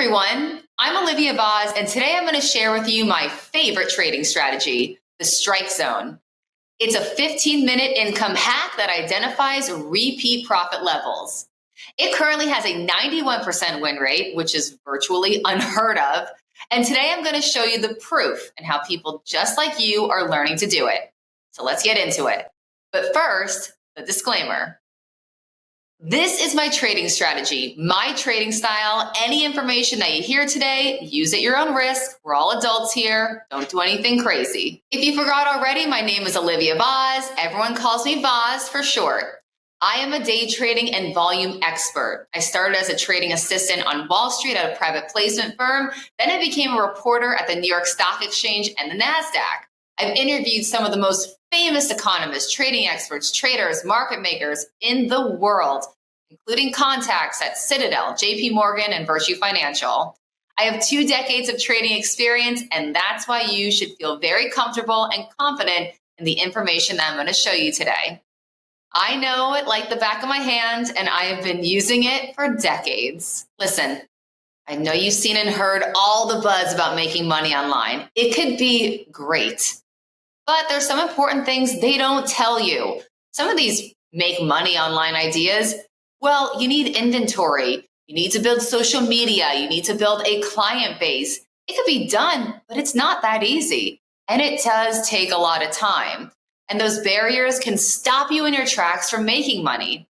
everyone, I'm Olivia and today I'm going to share with you my favorite trading strategy, the strike zone. It's a 15-minute income hack that identifies repeat profit levels. It currently has a 91% win rate, which is virtually unheard of. And today I'm going to show you the proof and how people just like you are learning to do it. So let's get into it. But first, the disclaimer. This is my trading strategy, my trading style. Any information that you hear today, use at your own risk. We're all adults here. Don't do anything crazy. If you forgot already, my name is Olivia Voz. Everyone calls me Voz for short. I am a day trading and volume expert. I started as a trading assistant on Wall Street at a private placement firm. Then I became a reporter at the New York Stock Exchange and the NASDAQ. I've interviewed some of the most famous economists, trading experts, traders, market makers in the world, including contacts at Citadel, JP Morgan, and Virtue Financial. I have 2 decades of trading experience, and that's why you should feel very comfortable and confident in the information that I'm going to show you today. I know it like the back of my hand, and I have been using it for decades. Listen, I know you've seen and heard all the buzz about making money online. It could be great. But there's some important things they don't tell you. Some of these make money online ideas, well, you need inventory. You need to build social media. You need to build a client base. It could be done, but it's not that easy. And it does take a lot of time. And those barriers can stop you in your tracks from making money.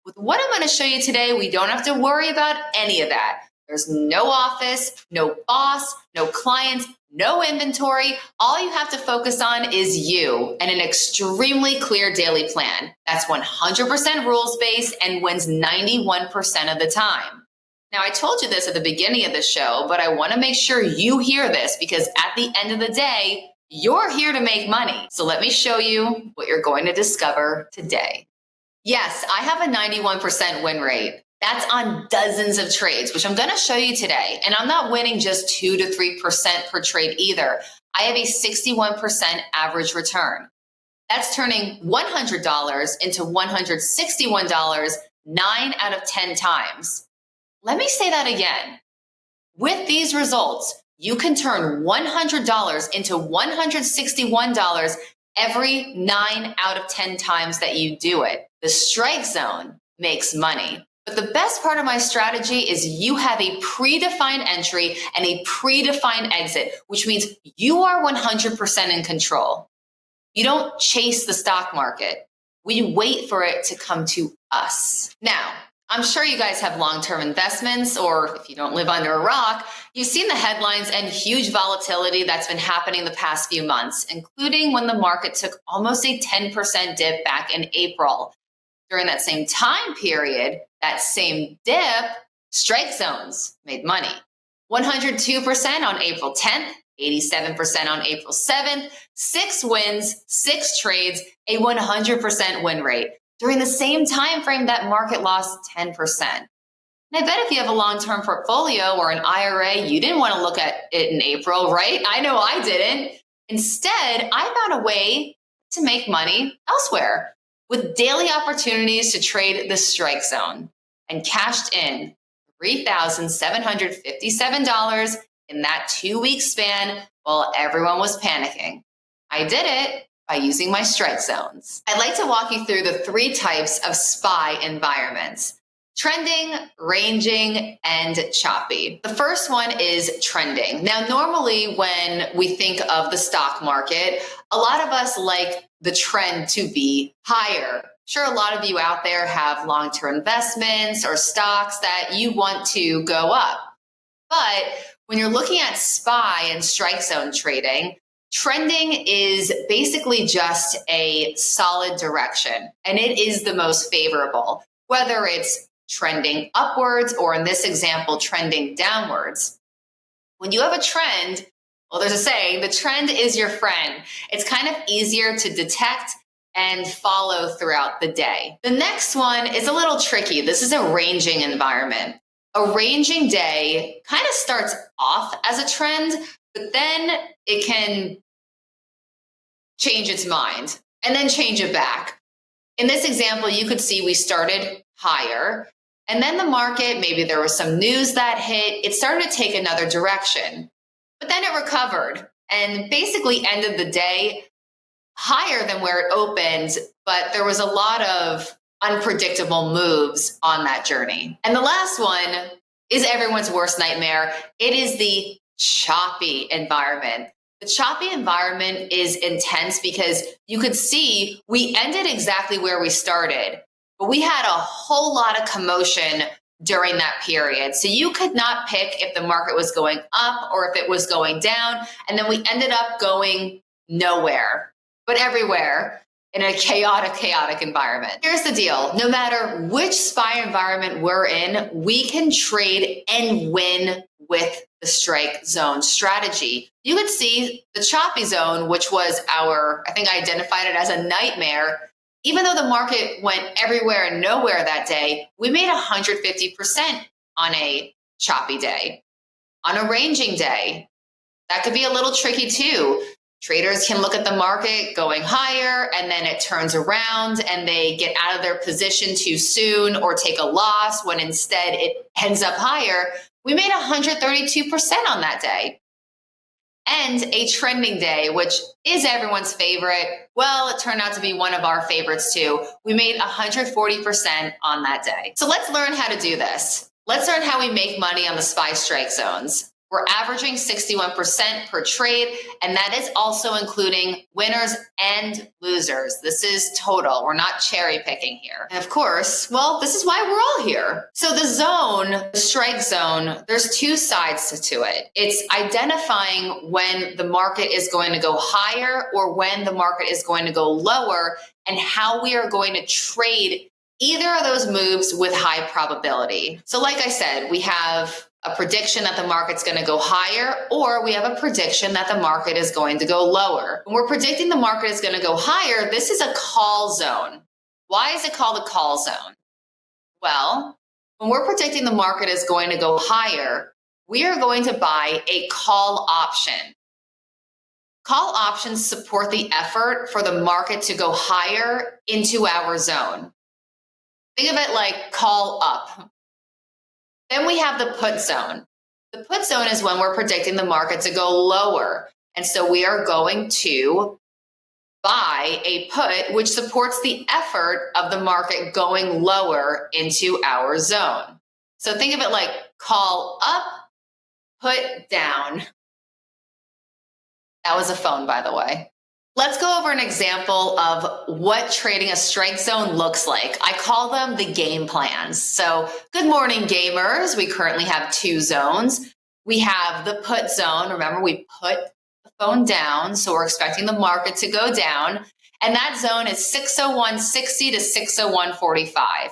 With what I'm going to show you today, we don't have to worry about any of that. There's no office, no boss, no clients, no inventory. All you have to focus on is you and an extremely clear daily plan. That's 100% rules-based and wins 91% of the time. Now, I told you this at the beginning of the show, but I want to make sure you hear this because at the end of the day, you're here to make money. So let me show you what you're going to discover today. Yes, I have a 91% win rate. That's on dozens of trades, which I'm going to show you today. And I'm not winning just 2 to 3% per trade either. I have a 61% average return. That's turning $100 into $161 9 out of 10 times. Let me say that again. With these results, you can turn $100 into $161 every 9 out of 10 times that you do it. The strike zone makes money. But the best part of my strategy is you have a predefined entry and a predefined exit, which means you are 100% in control. You don't chase the stock market. We wait for it to come to us. Now, I'm sure you guys have long-term investments, or if you don't live under a rock, you've seen the headlines and huge volatility that's been happening the past few months, including when the market took almost a 10% dip back in April. During that same time period, that same dip, strike zones made money. 102% on April 10th, 87% on April 7th, 6 wins, 6 trades, a 100% win rate. During the same time frame, that market lost 10%. And I bet if you have a long-term portfolio or an IRA, you didn't want to look at it in April, right? I know I didn't. Instead, I found a way to make money elsewhere with daily opportunities to trade the strike zone and cashed in $3,757 in that 2-week span while everyone was panicking. I did it by using my strike zones. I'd like to walk you through the 3 types of SPY environments: trending, ranging, and choppy. The first one is trending. Now, normally when we think of the stock market, a lot of us like the trend to be higher. Sure, a lot of you out there have long-term investments or stocks that you want to go up. But when you're looking at SPY and strike zone trading, trending is basically just a solid direction, and it is the most favorable, whether it's trending upwards or in this example, trending downwards. When you have a trend, well, there's a saying, the trend is your friend. It's kind of easier to detect and follow throughout the day. The next one is a little tricky. This is a ranging environment. A ranging day kind of starts off as a trend, but then it can change its mind and then change it back. In this example, you could see we started higher And then the market, maybe there was some news that hit, it started to take another direction. But then it recovered and basically ended the day higher than where it opened, but there was a lot of unpredictable moves on that journey. And the last one is everyone's worst nightmare. It is the choppy environment. The choppy environment is intense because you could see we ended exactly where we started, but we had a whole lot of commotion during that period. So you could not pick if the market was going up or if it was going down. And then we ended up going nowhere, but everywhere in a chaotic environment. Here's the deal. No matter which SPY environment we're in, we can trade and win with the strike zone strategy. You could see the choppy zone, which was I think I identified it as a nightmare. Even though the market went everywhere and nowhere that day, we made 150% on a choppy day. On a ranging day, that could be a little tricky too. Traders can look at the market going higher and then it turns around and they get out of their position too soon or take a loss when instead it ends up higher. We made 132% on that day. And a trending day, which is everyone's favorite. Well, it turned out to be one of our favorites too. We made 140% on that day. So let's learn how to do this. Let's learn how we make money on the SPY strike zones. We're averaging 61% per trade, and that is also including winners and losers. This is total. We're not cherry picking here. And of course, well, this is why we're all here. So the zone, the strike zone, there's two sides to it. It's identifying when the market is going to go higher or when the market is going to go lower and how we are going to trade either of those moves with high probability. So like I said, we have a prediction that the market's going to go higher, or we have a prediction that the market is going to go lower. When we're predicting the market is going to go higher, this is a call zone. Why is it called a call zone? Well, when we're predicting the market is going to go higher, we are going to buy a call option. Call options support the effort for the market to go higher into our zone. Think of it like call up. Then we have the put zone. The put zone is when we're predicting the market to go lower. And so we are going to buy a put, which supports the effort of the market going lower into our zone. So think of it like call up, put down. That was a phone, by the way. Let's go over an example of what trading a strike zone looks like. I call them the game plans. So good morning, gamers. We currently have two zones. We have the put zone. Remember, we put the phone down, so we're expecting the market to go down. And that zone is 601.60 to 601.45.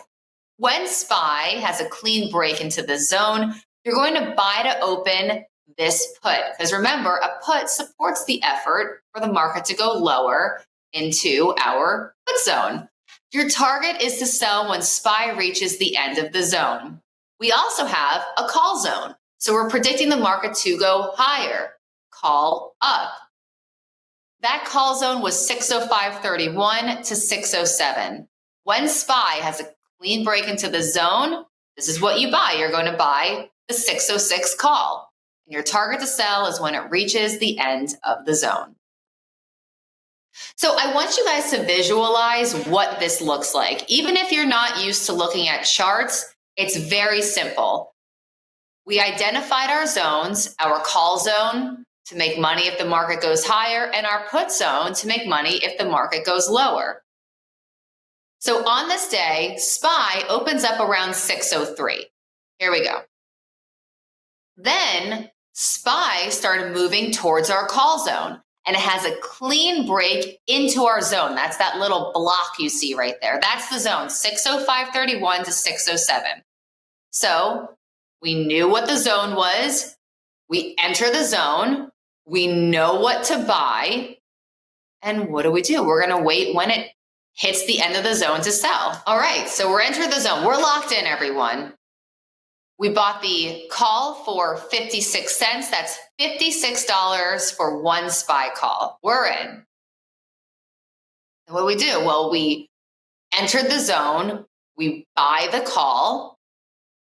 When SPY has a clean break into the zone, you're going to buy to open this put, because remember, a put supports the effort for the market to go lower into our put zone. Your target is to sell when SPY reaches the end of the zone. We also have a call zone. So we're predicting the market to go higher, call up. That call zone was 605.31 to 607. When SPY has a clean break into the zone, this is what you buy. You're going to buy the 606 call. And your target to sell is when it reaches the end of the zone. So I want you guys to visualize what this looks like. Even if you're not used to looking at charts, it's very simple. We identified our zones, our call zone to make money if the market goes higher, and our put zone to make money if the market goes lower. So on this day, SPY opens up around 603. Here we go. Then SPY started moving towards our call zone, and it has a clean break into our zone. That's that little block you see right there. That's the zone, 605.31 to 607. So we knew what the zone was. We enter the zone. We know what to buy. And what do? We're going to wait when it hits the end of the zone to sell. All right, so we're entering the zone. We're locked in, everyone. We bought the call for 56 cents. That's $56 for one SPY call. We're in. And what do? Well, we entered the zone. We buy the call.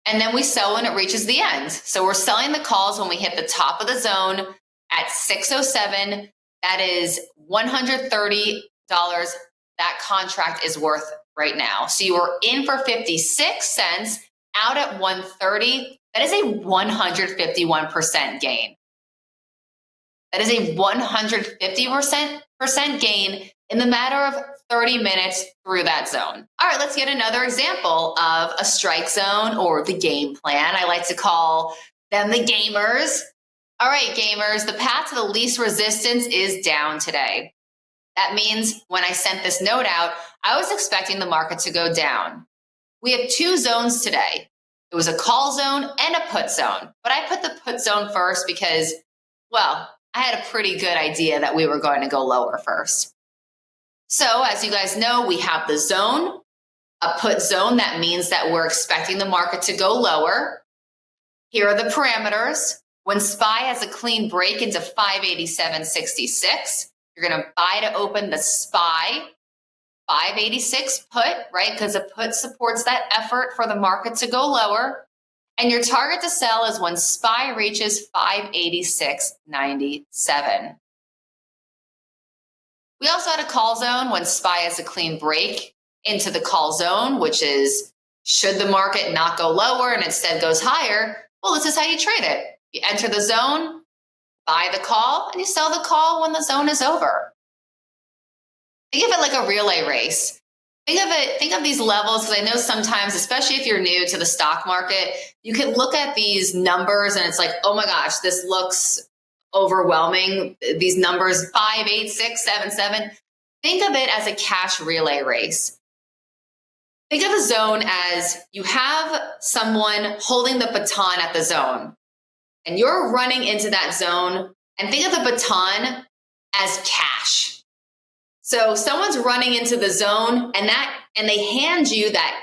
and then we sell when it reaches the end. So we're selling the calls when we hit the top of the zone at 607. That is $130 that contract is worth right now. So you are in for 56 cents, out at 130. That is a 151% gain. That is a 150% gain in the matter of 30 minutes through that zone. All right, let's get another example of a strike zone or the game plan. I like to call them the gamers. All right, gamers, the path to the least resistance is down today. That means when I sent this note out, I was expecting the market to go down. We have two zones today. It was a call zone and a put zone, but I put the put zone first because, well, I had a pretty good idea that we were going to go lower first. So as you guys know, we have the zone, a put zone. That means that we're expecting the market to go lower. Here are the parameters. When SPY has a clean break into 587.66, you're going to buy to open the SPY 586 put, right? Because the put supports that effort for the market to go lower. And your target to sell is when SPY reaches 586.97. We also had a call zone when SPY has a clean break into the call zone, which is should the market not go lower and instead goes higher, well, this is how you trade it. You enter the zone, buy the call, and you sell the call when the zone is over. Think of it like a relay race. Think of these levels, because I know sometimes, especially if you're new to the stock market, you can look at these numbers and it's like, oh my gosh, this looks overwhelming. These numbers, 5, 8, 6, 7, 7. Think of it as a cash relay race. Think of a zone as you have someone holding the baton at the zone, and you're running into that zone, and think of the baton as cash. So someone's running into the zone, and they hand you that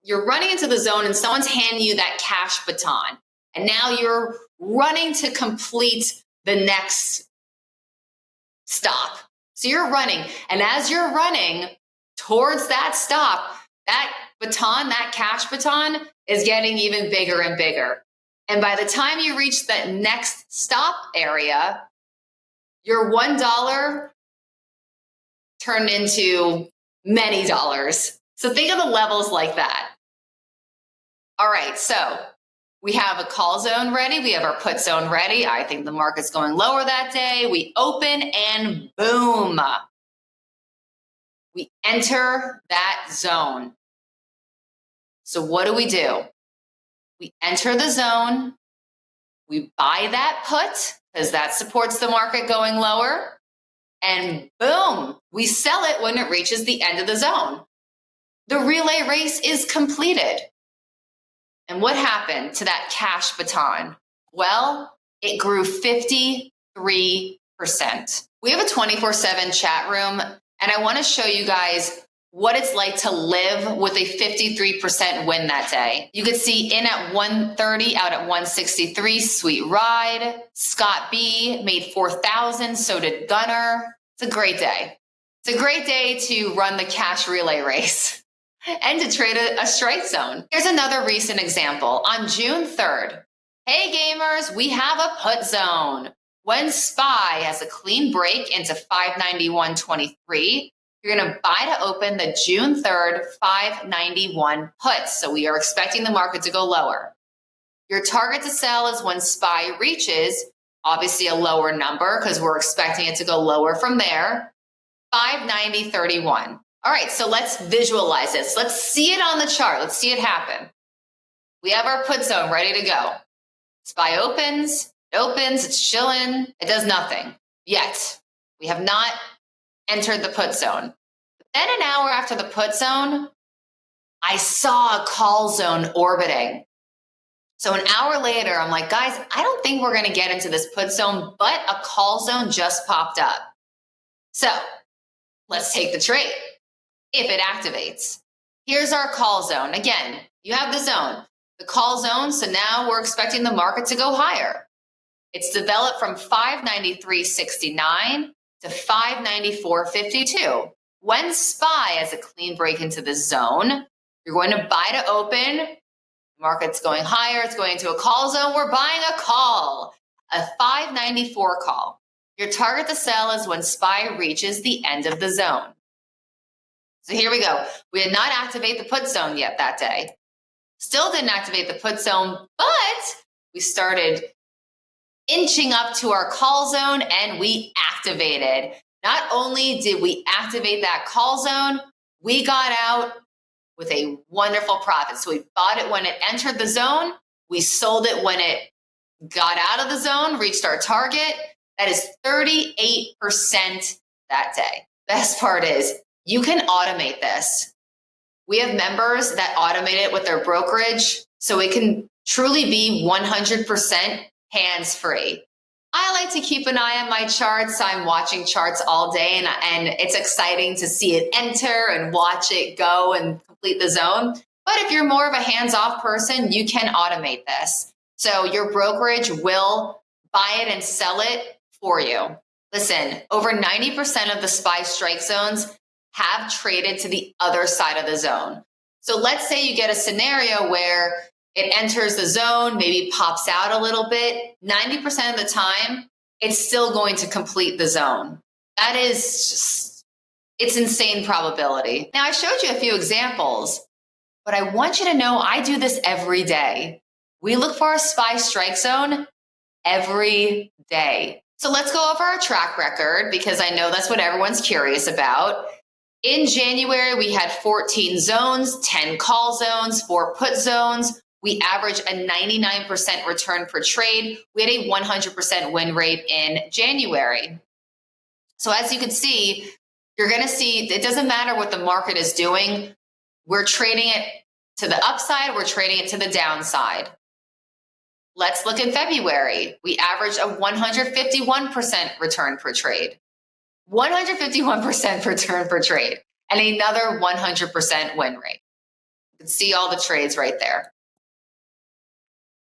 you're running into the zone, and someone's handing you that cash baton. And now you're running to complete the next stop. So you're running, and as you're running towards that stop, that baton, that cash baton, is getting even bigger and bigger. And by the time you reach that next stop area, your $1 turned into many dollars. So think of the levels like that. All right, so we have a call zone ready. We have our put zone ready. I think the market's going lower that day. We open and boom. We enter that zone. So what do? We enter the zone. We buy that put because that supports the market going lower. And boom, we sell it when it reaches the end of the zone. The relay race is completed. And what happened to that cash baton? Well, it grew 53%. We have a 24/7 chat room, and I want to show you guys what it's like to live with a 53% win that day. You could see in at 130, out at 163, sweet ride. Scott B made 4,000, so did Gunner. It's a great day. It's a great day to run the cash relay race and to trade a strike zone. Here's another recent example. On June 3rd, hey gamers, we have a put zone. When SPY has a clean break into 591.23, you're going to buy to open the June 3rd 591 put. So we are expecting the market to go lower. Your target to sell is when SPY reaches, obviously a lower number because we're expecting it to go lower from there, 590.31. All right, so let's visualize this. Let's see it on the chart. Let's see it happen. We have our put zone ready to go. SPY opens, it's chilling, it does nothing yet. We have not entered the put zone. Then an hour after the put zone, I saw a call zone orbiting. So an hour later, I'm like, guys, I don't think we're going to get into this put zone, but a call zone just popped up. So let's take the trade if it activates. Here's our call zone. Again, you have the zone, the call zone. So now we're expecting the market to go higher. It's developed from 593.69 to 594.52. When SPY has a clean break into the zone, you're going to buy to open Market's going higher. It's going into a call zone. We're buying a call, a 594 call. Your target to sell is when SPY reaches the end of the zone. So here we go. We did not activate the put zone yet that day. Still didn't activate the put zone, but we started inching up to our call zone and we activated. Not only did we activate that call zone, we got out with a wonderful profit. So we bought it when it entered the zone. We sold it when it got out of the zone, reached our target. That is 38% that day. Best part is you can automate this. We have members that automate it with their brokerage, so it can truly be 100% hands-free. I like to keep an eye on my charts. I'm watching charts all day, and it's exciting to see it enter and watch it go and complete the zone. But if you're more of a hands-off person, you can automate this. So your brokerage will buy it and sell it for you. Listen, over 90% of the SPY strike zones have traded to the other side of the zone. So let's say you get a scenario where it enters the zone, maybe pops out a little bit. 90% of the time, it's still going to complete the zone. That is just, it's insane probability. Now, I showed you a few examples, but I want you to know I do this every day. We look for a SPY strike zone every day. So let's go over our track record because I know that's what everyone's curious about. In January, we had 14 zones, 10 call zones, 4 put zones. We averaged a 99% return per trade. We had a 100% win rate in January. So as you can see, you're going to see it doesn't matter what the market is doing. We're trading it to the upside. We're trading it to the downside. Let's look in February. We averaged a 151% return per trade. 151% return per trade and another 100% win rate. You can see all the trades right there.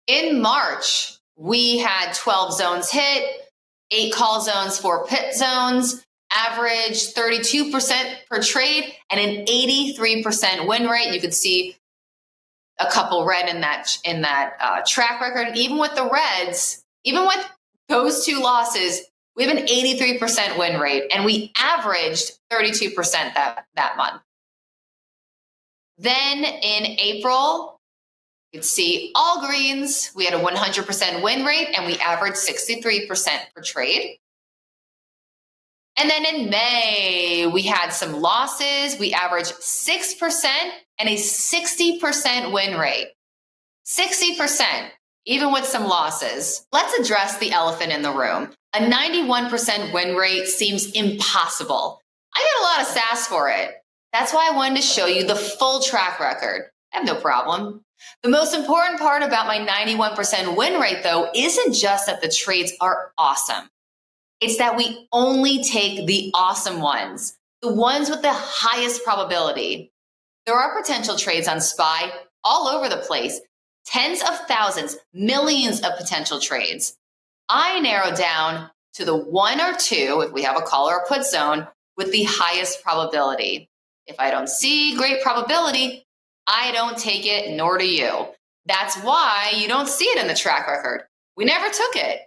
In March, we had 12 zones hit, 8 call zones, 4 put zones, average 32% per trade, and an 83% win rate. You can see a couple red in that track record. And even with the reds, even with those 2 losses, we have an 83% win rate, and we averaged 32% that month. Then in April, you can see all greens. We had a 100% win rate, and we averaged 63% per trade. And then in May, we had some losses. We averaged 6% and a 60% win rate. 60%, even with some losses. Let's address the elephant in the room. A 91% win rate seems impossible. I get a lot of sass for it. That's why I wanted to show you the full track record. I have no problem. The most important part about my 91% win rate, though, isn't just that the trades are awesome. It's that we only take the awesome ones, the ones with the highest probability. There are potential trades on SPY all over the place, tens of thousands, millions of potential trades. I narrow down to the 1 or 2, if we have a call or a put zone, with the highest probability. If I don't see great probability, I don't take it, nor do you. That's why you don't see it in the track record. We never took it.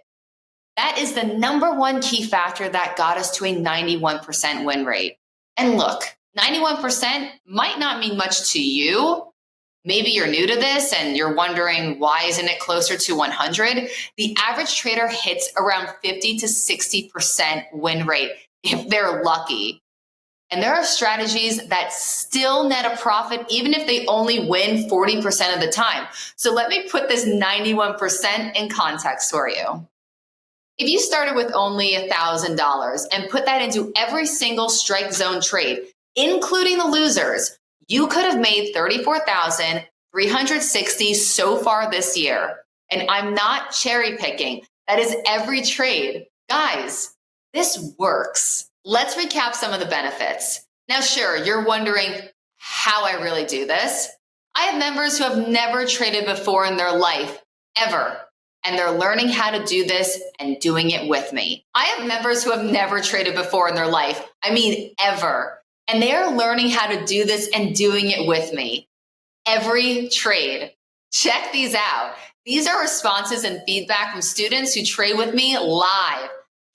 That is the number one key factor that got us to a 91% win rate. And look, 91% might not mean much to you. Maybe you're new to this and you're wondering, why isn't it closer to 100? The average trader hits around 50 to 60% win rate if they're lucky. And there are strategies that still net a profit, even if they only win 40% of the time. So let me put this 91% in context for you. If you started with only $1,000 and put that into every single strike zone trade, including the losers, you could have made $34,360 so far this year. And I'm not cherry picking. That is every trade. Guys, this works. Let's recap some of the benefits. Now, sure, you're wondering how I really do this. I have members who have never traded before in their life, ever. And they're learning how to do this and doing it with me. I have members who have never traded before in their life. I mean, ever. And they are learning how to do this and doing it with me. Every trade. Check these out. These are responses and feedback from students who trade with me live,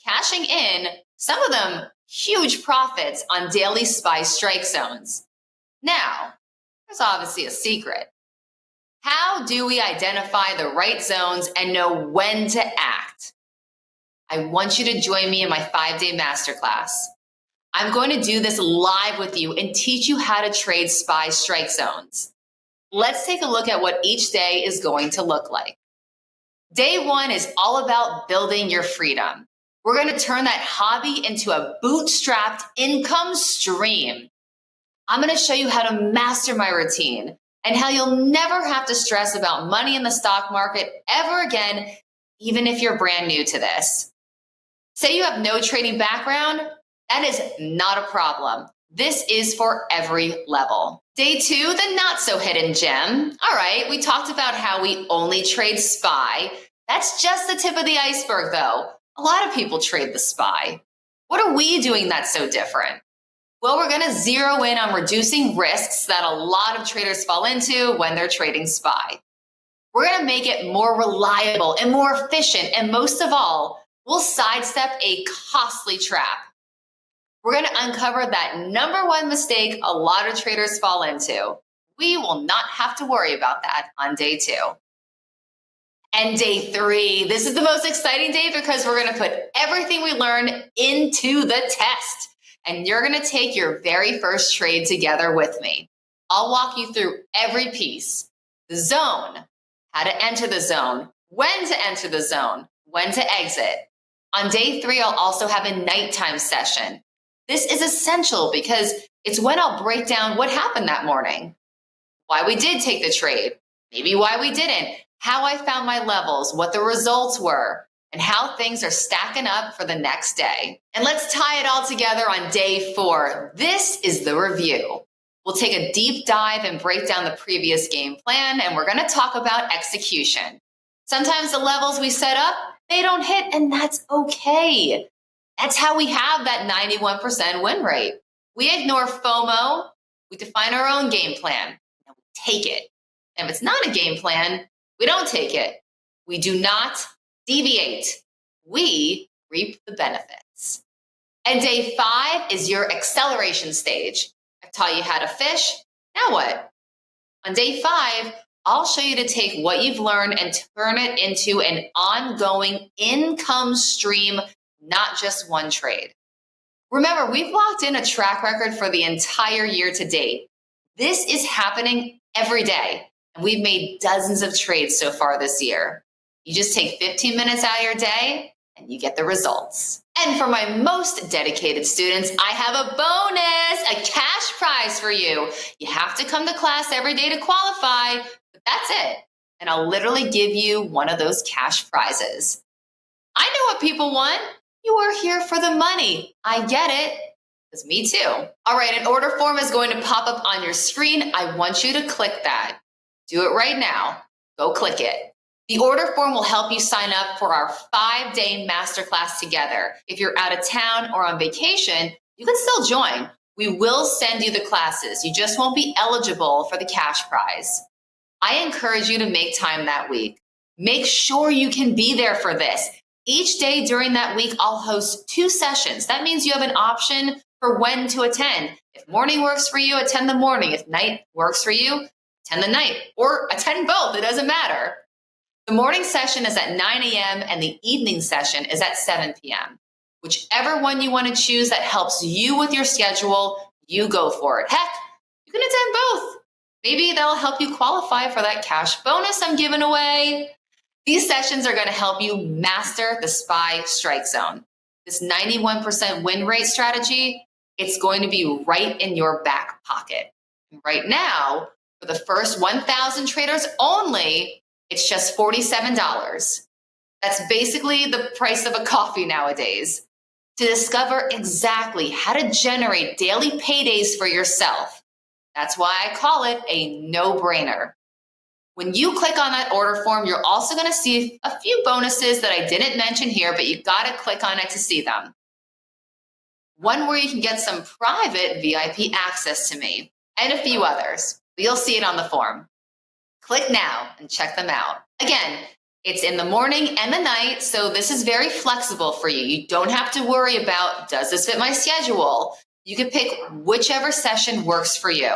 cashing in, some of them huge profits on daily SPY strike zones. Now, there's obviously a secret. How do we identify the right zones and know when to act? I want you to join me in my 5-day masterclass. I'm going to do this live with you and teach you how to trade SPY strike zones. Let's take a look at what each day is going to look like. Day 1 is all about building your freedom. We're going to turn that hobby into a bootstrapped income stream. I'm going to show you how to master my routine and how you'll never have to stress about money in the stock market ever again, even if you're brand new to this. Say you have no trading background, that is not a problem. This is for every level. Day 2, the not so hidden gem. All right, we talked about how we only trade SPY. That's just the tip of the iceberg though. A lot of people trade the SPY. What are we doing that's so different? Well, we're gonna zero in on reducing risks that a lot of traders fall into when they're trading SPY. We're gonna make it more reliable and more efficient, and most of all, we'll sidestep a costly trap. We're going to uncover that number one mistake a lot of traders fall into. We will not have to worry about that on day 2. And day 3, this is the most exciting day because we're going to put everything we learned into the test. And you're going to take your very first trade together with me. I'll walk you through every piece. The zone, how to enter the zone, when to enter the zone, when to exit. On day 3, I'll also have a nighttime session. This is essential because it's when I'll break down what happened that morning, why we did take the trade, maybe why we didn't, how I found my levels, what the results were, and how things are stacking up for the next day. And let's tie it all together on day 4. This is the review. We'll take a deep dive and break down the previous game plan, and we're going to talk about execution. Sometimes the levels we set up, they don't hit, and that's okay. That's how we have that 91% win rate. We ignore FOMO. We define our own game plan, and we take it. And if it's not a game plan, we don't take it. We do not deviate. We reap the benefits. And day 5 is your acceleration stage. I've taught you how to fish. Now what? On day 5, I'll show you to take what you've learned and turn it into an ongoing income stream, not just one trade. Remember, we've locked in a track record for the entire year to date. This is happening every day, and we've made dozens of trades so far this year. You just take 15 minutes out of your day, and you get the results. And for my most dedicated students, I have a bonus, a cash prize for you. You have to come to class every day to qualify, but that's it. And I'll literally give you one of those cash prizes. I know what people want. You are here for the money. I get it. Because me too. All right, an order form is going to pop up on your screen. I want you to click that. Do it right now. Go click it. The order form will help you sign up for our 5-day masterclass together. If you're out of town or on vacation, you can still join. We will send you the classes. You just won't be eligible for the cash prize. I encourage you to make time that week. Make sure you can be there for this. Each day during that week, I'll host 2 sessions. That means you have an option for when to attend. If morning works for you, attend the morning. If night works for you, attend the night. Or attend both, it doesn't matter. The morning session is at 9 a.m. and the evening session is at 7 p.m. Whichever one you want to choose that helps you with your schedule, you go for it. Heck, you can attend both. Maybe that'll help you qualify for that cash bonus I'm giving away. These sessions are going to help you master the SPY strike zone. This 91% win rate strategy, it's going to be right in your back pocket. Right now, for the first 1,000 traders only, it's just $47. That's basically the price of a coffee nowadays. To discover exactly how to generate daily paydays for yourself. That's why I call it a no-brainer. When you click on that order form, you're also going to see a few bonuses that I didn't mention here, but you got to click on it to see them. One where you can get some private VIP access to me, and a few others. You'll see it on the form. Click now and check them out. Again, it's in the morning and the night, so this is very flexible for you. You don't have to worry about, does this fit my schedule? You can pick whichever session works for you.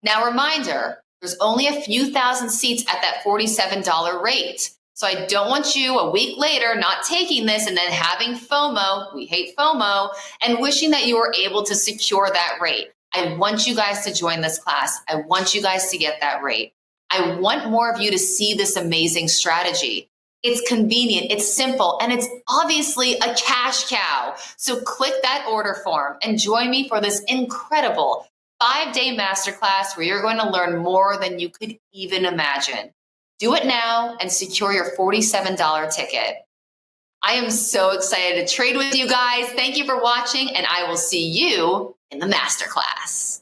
Now, reminder, there's only a few thousand seats at that $47 rate. So I don't want you a week later not taking this and then having FOMO, we hate FOMO, and wishing that you were able to secure that rate. I want you guys to join this class. I want you guys to get that rate. I want more of you to see this amazing strategy. It's convenient, it's simple, and it's obviously a cash cow. So click that order form and join me for this incredible 5-day masterclass where you're going to learn more than you could even imagine. Do it now and secure your $47 ticket. I am so excited to trade with you guys. Thank you for watching, and I will see you in the masterclass.